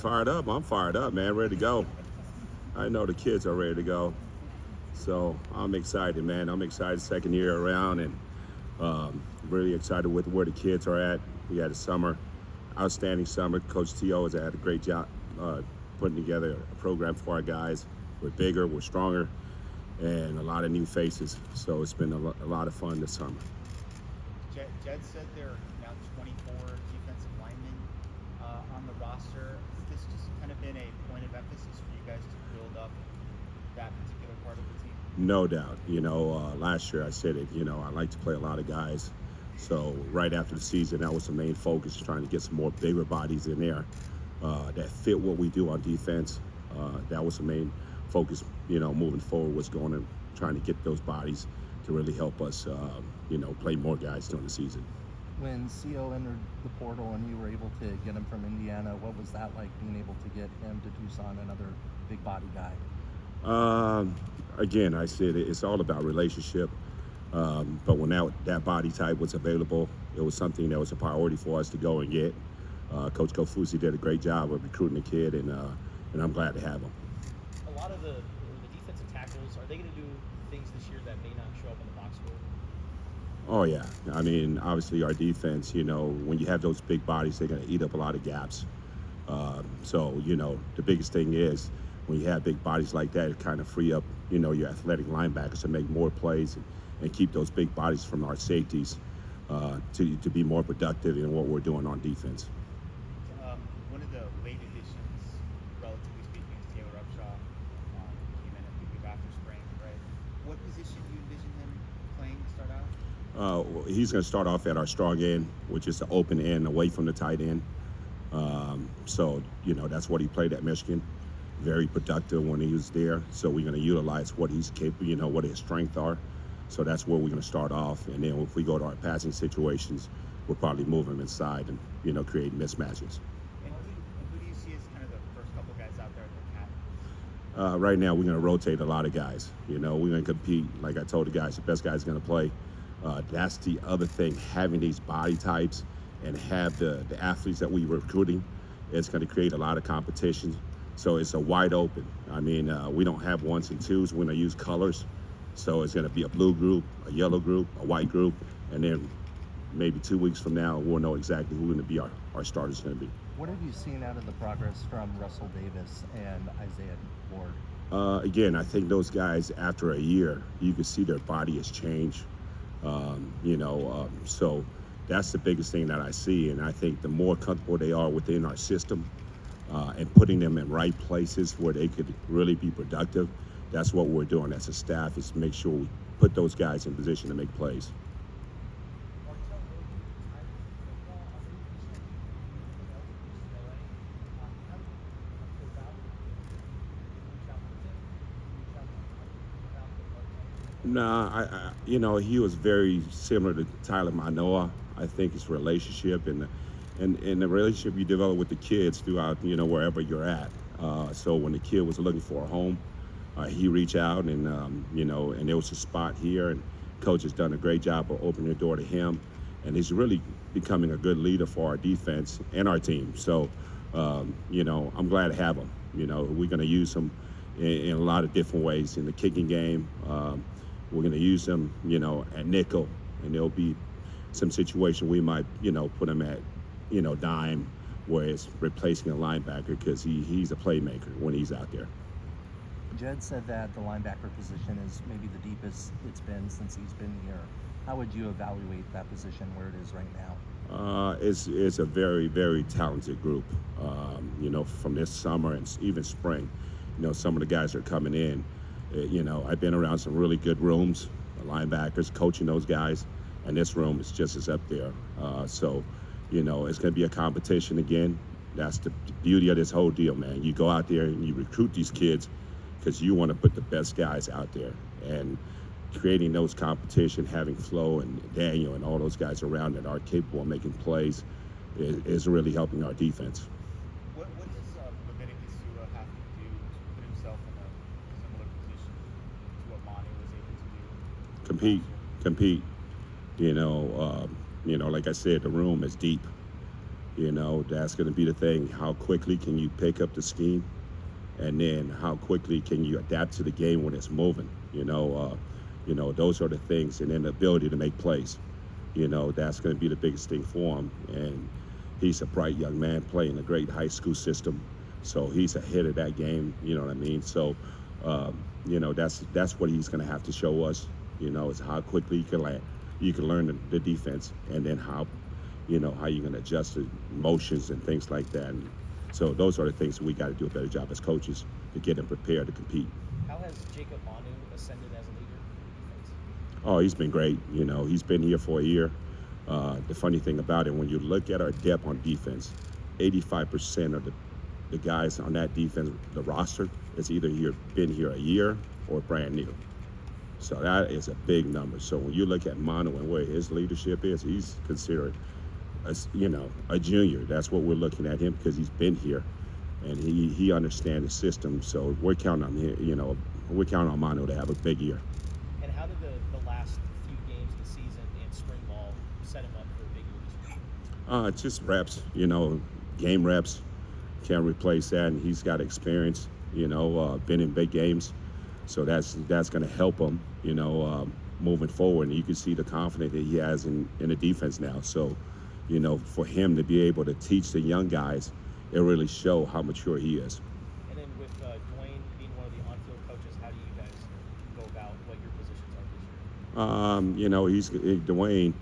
Fired up. I'm fired up, man. Ready to go. I know the kids are ready to go. So I'm excited, man. I'm excited. Second year around, and really excited with where the kids are at. We had a summer, outstanding summer. Coach T.O. has had a great job putting together a program for our guys. We're bigger, we're stronger, and a lot of new faces. So it's been a lot of fun this summer. Jed said there are now 24 defensive linemen on the roster. Has this just kind of been a point of emphasis for you guys to build up that particular part of the team? No doubt. Last year I said it, I like to play a lot of guys. So right after the season, that was the main focus, trying to get some more bigger bodies in there that fit what we do on defense. That was the main focus, moving forward, was going and trying to get those bodies to really help us, play more guys during the season. When CO entered the portal and you were able to get him from Indiana, what was that like, being able to get him to Tucson, another big body guy? Again, I said it's all about relationship. But when that body type was available, it was something that was a priority for us to go and get. Coach Kofusi did a great job of recruiting the kid, and I'm glad to have him. A lot of the defensive tackles, are they going to do things this year that may not show up in the box score? Oh, yeah. I mean, obviously our defense, when you have those big bodies, they're going to eat up a lot of gaps. So, the biggest thing is when you have big bodies like that, it kind of free up, your athletic linebackers to make more plays and keep those big bodies from our safeties to be more productive in what we're doing on defense. One of the late additions, relatively speaking, is Taylor Upshaw. Came in, I think, after spring, right? What position do you envision him playing to start out? He's going to start off at our strong end, which is the open end away from the tight end. So, that's what he played at Michigan. Very productive when he was there. So we're going to utilize what he's capable, what his strengths are. So that's where we're going to start off. And then if we go to our passing situations, we'll probably move him inside and, create mismatches. And who do you see as kind of the first couple guys out there at the cap? Right now, we're going to rotate a lot of guys. We're going to compete. Like I told the guys, the best guy's going to play. That's the other thing, having these body types and have the athletes that we're recruiting. It's going to create a lot of competition. So it's a wide open. I mean, we don't have ones and twos. We're going to use colors. So it's going to be a blue group, a yellow group, a white group, and then maybe 2 weeks from now, we'll know exactly who going to be our starters going to be. What have you seen out of the progress from Russell Davis and Isaiah Ward? Again, I think those guys, after a year, you can see their body has changed. So that's the biggest thing that I see. And I think the more comfortable they are within our system and putting them in right places where they could really be productive, that's what we're doing as a staff, is to make sure we put those guys in position to make plays. Nah, he was very similar to Tyler Manoa. I think his relationship and the relationship you develop with the kids throughout, wherever you're at. So when the kid was looking for a home, he reached out and, and there was a spot here, and coach has done a great job of opening the door to him. And he's really becoming a good leader for our defense and our team. So, I'm glad to have him. We're going to use him in a lot of different ways in the kicking game. We're going to use him, at nickel, and there'll be some situation we might, put him at, dime, where it's replacing a linebacker, because he's a playmaker when he's out there. Jed said that the linebacker position is maybe the deepest it's been since he's been here. How would you evaluate that position where it is right now? It's a very, very talented group. From this summer and even spring, some of the guys are coming in. I've been around some really good rooms, linebackers, coaching those guys, and this room is just as up there. So it's going to be a competition again. That's the beauty of this whole deal, man. You go out there and you recruit these kids because you want to put the best guys out there, and creating those competition, having Flo and Daniel and all those guys around that are capable of making plays is really helping our defense. What does Leviticus Sua have to do to put himself in a similar position to what Monty was able to do? Compete. Like I said, the room is deep. You know, that's going to be the thing. How quickly can you pick up the scheme, and then how quickly can you adapt to the game when it's moving? Those are the things, and then the ability to make plays. That's going to be the biggest thing for him. And he's a bright young man playing a great high school system, so he's ahead of that game. You know what I mean? So, that's what he's going to have to show us. Is how quickly you can learn the defense, and then how you're going to adjust the motions and things like that. And so those are the things that we got to do a better job as coaches to get him prepared to compete. How has Jacob Manu ascended as a leader in defense? Oh, he's been great. He's been here for a year. The funny thing about it, when you look at our depth on defense, 85% of the guys on that defense, the roster, is either been here a year or brand new. So that is a big number. So when you look at Manu and where his leadership is, he's considered a junior. That's what we're looking at him, because he's been here and he understands the system. So we're counting on him. We're counting on Manu to have a big year. And how did the last few games of the season and spring ball set him up for a big year this year? Just reps. Game reps. Can't replace that, and he's got experience. Been in big games, so that's going to help him. Moving forward, and you can see the confidence that he has in the defense now. So, for him to be able to teach the young guys, it really show how mature he is. And then with Dwayne being one of the on-field coaches, how do you guys go about what your positions are this year? Dwayne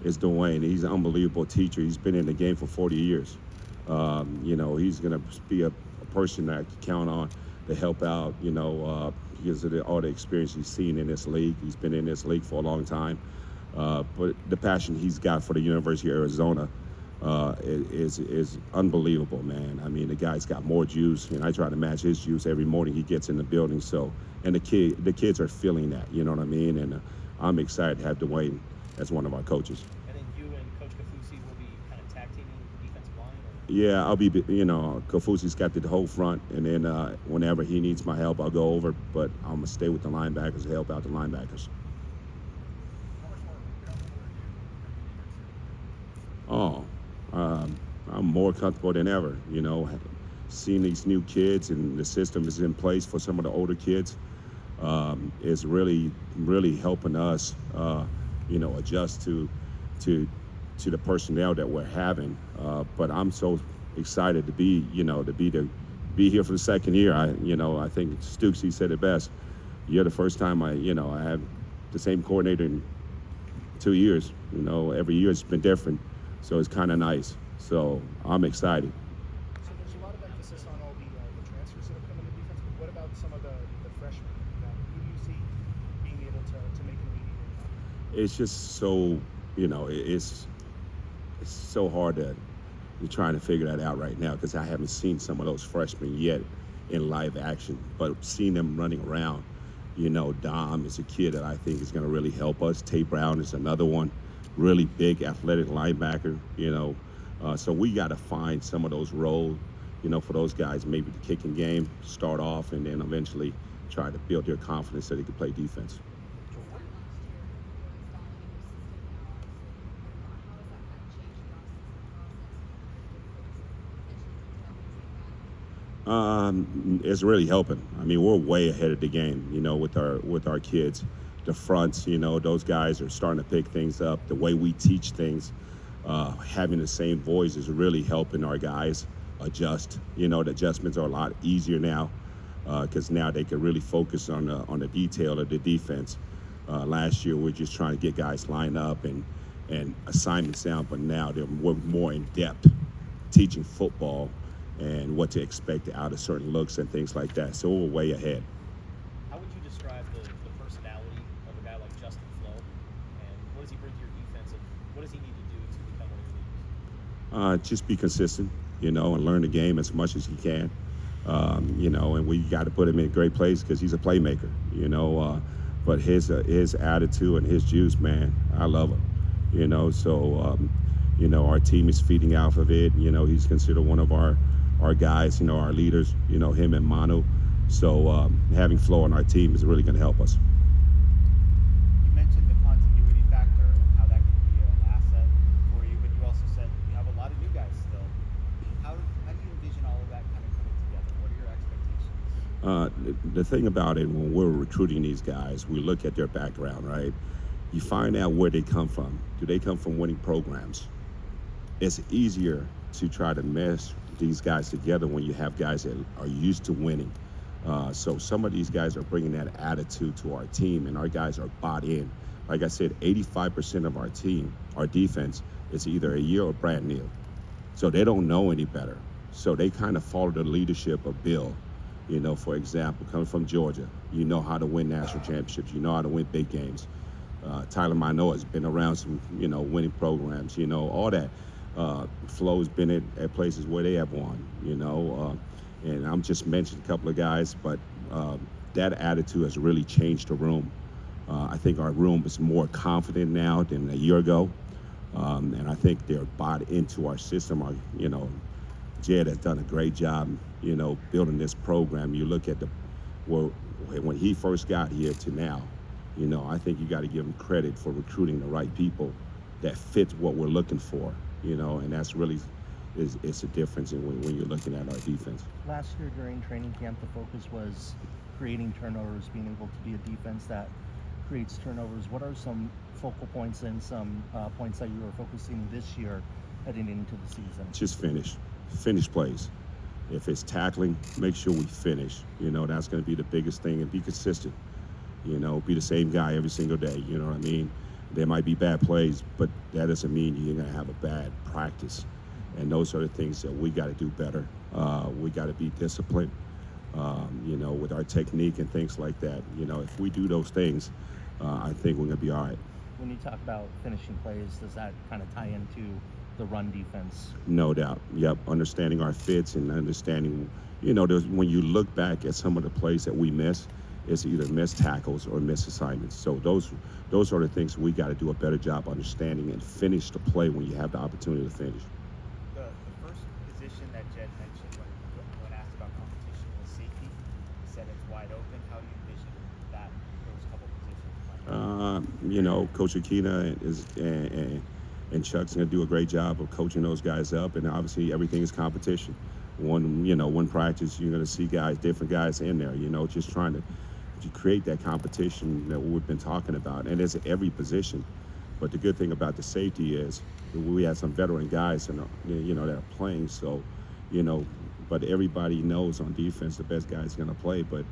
is Dwayne. He's an unbelievable teacher. He's been in the game for 40 years. He's going to be a person that I can count on to help out, because of all the experience he's seen in this league. He's been in this league for a long time. But the passion he's got for the University of Arizona is unbelievable, man. I mean, the guy's got more juice, and I try to match his juice every morning he gets in the building. So, and the kids are feeling that, you know what I mean? And I'm excited to have Dwayne as one of our coaches. And then you and Coach Kafusi will be kind of tag teaming the defensive line? Yeah, I'll be, Kafusi's got the whole front, and then whenever he needs my help, I'll go over, but I'm going to stay with the linebackers to help out the linebackers. Oh, I'm more comfortable than ever, seeing these new kids, and the system is in place for some of the older kids. Is really, really helping us, adjust to the personnel that we're having. But I'm so excited to be here for the second year. I think Stooksy said it best. You're the first time I have the same coordinator in 2 years. Every year it's been different, so it's kind of nice. So I'm excited. So there's a lot of emphasis on all the transfers that have come into defense, but what about some of the freshmen? Who do you see being able to make an immediate impact? It's just so, it's so hard to trying to figure that out right now, because I haven't seen some of those freshmen yet in live action. But seeing them running around, Dom is a kid that I think is going to really help us. Tay Brown is another one, really big athletic linebacker, so we got to find some of those roles, for those guys, maybe the kicking game, start off, and then eventually try to build their confidence so they can play defense. It's really helping. I mean, we're way ahead of the game, with our kids. The fronts, those guys are starting to pick things up. The way we teach things, having the same voice is really helping our guys adjust. The adjustments are a lot easier now, because now they can really focus on the detail of the defense. Last year, we're just trying to get guys lined up and assignments down, but now we're more in depth teaching football and what to expect out of certain looks and things like that. So we're way ahead. How would you describe the personality of a guy like Justin Flo, and what does he bring to your defense, and what does he need to do to become one of your leaders? Just be consistent, and learn the game as much as he can. And we got to put him in a great place because he's a playmaker, but his attitude and his juice, man, I love him. So our team is feeding off of it. He's considered one of our guys, our leaders, him and Manu. So having Flo on our team is really going to help us. You mentioned the continuity factor and how that can be an asset for you, but you also said you have a lot of new guys still The thing about it, when we're recruiting these guys, we look at their background, right? You find out where they come from. Do they come from winning programs? It's easier to try to mesh these guys together when you have guys that are used to winning. So some of these guys are bringing that attitude to our team, and our guys are bought in. Like I said, 85% of our team, our defense, is either a year or brand new. So they don't know any better. So they kind of follow the leadership of Bill. You know, for example, coming from Georgia, you know how to win national championships. You know how to win big games. Tyler Manoa has been around some, winning programs. You know, all that. Flo's been at places where they have won. And I'm just mentioning a couple of guys, but that attitude has really changed the room. I think our room is more confident now than a year ago, and I think they're bought into our system. Jed has done a great job, building this program. You look at when he first got here to now, I think you got to give him credit for recruiting the right people that fit what we're looking for, and that's really it's a difference when you're looking at our defense. Last year during training camp, the focus was creating turnovers, being able to be a defense that creates turnovers. What are some focal points and some points that you are focusing this year heading into the season? Just finish plays. If it's tackling, make sure we finish. That's going to be the biggest thing, and be consistent. Be the same guy every single day. You know what I mean? There might be bad plays, but that doesn't mean you're going to have a bad practice. And those are the things that we got to do better. We got to be disciplined, with our technique and things like that. If we do those things, I think we're going to be all right. When you talk about finishing plays, does that kind of tie into the run defense? No doubt. Yep. Understanding our fits and understanding, when you look back at some of the plays that we miss, it's either missed tackles or missed assignments. So those are the things we got to do a better job understanding and finish the play when you have the opportunity to finish. The first position that Jed mentioned when asked about competition was safety. He said it's wide open. How do you envision those couple positions? Coach Akina and Chuck's going to do a great job of coaching those guys up, and obviously everything is competition. One practice, you're going to see different guys in there, just trying to create that competition that we've been talking about, and it's at every position. But the good thing about the safety is we have some veteran guys, that are playing. So, but everybody knows on defense the best guy's going to play. But,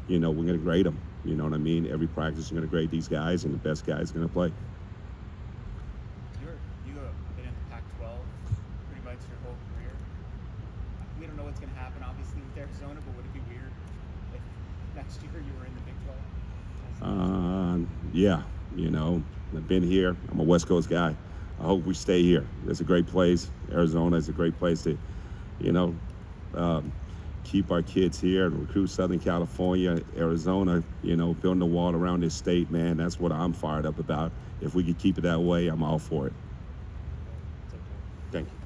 we're going to grade them. You know what I mean? Every practice, you're going to grade these guys, and the best guy's going to play. You have been in the Pac-12 pretty much your whole career. We don't know what's going to happen, obviously, with Arizona, but would it be weird if next year you were in the Big 12? Yeah, I've been here. I'm a West Coast guy. I hope we stay here. It's a great place. Arizona is a great place to, keep our kids here and recruit Southern California, Arizona, building the wall around this state, man. That's what I'm fired up about. If we could keep it that way, I'm all for it. Thank you.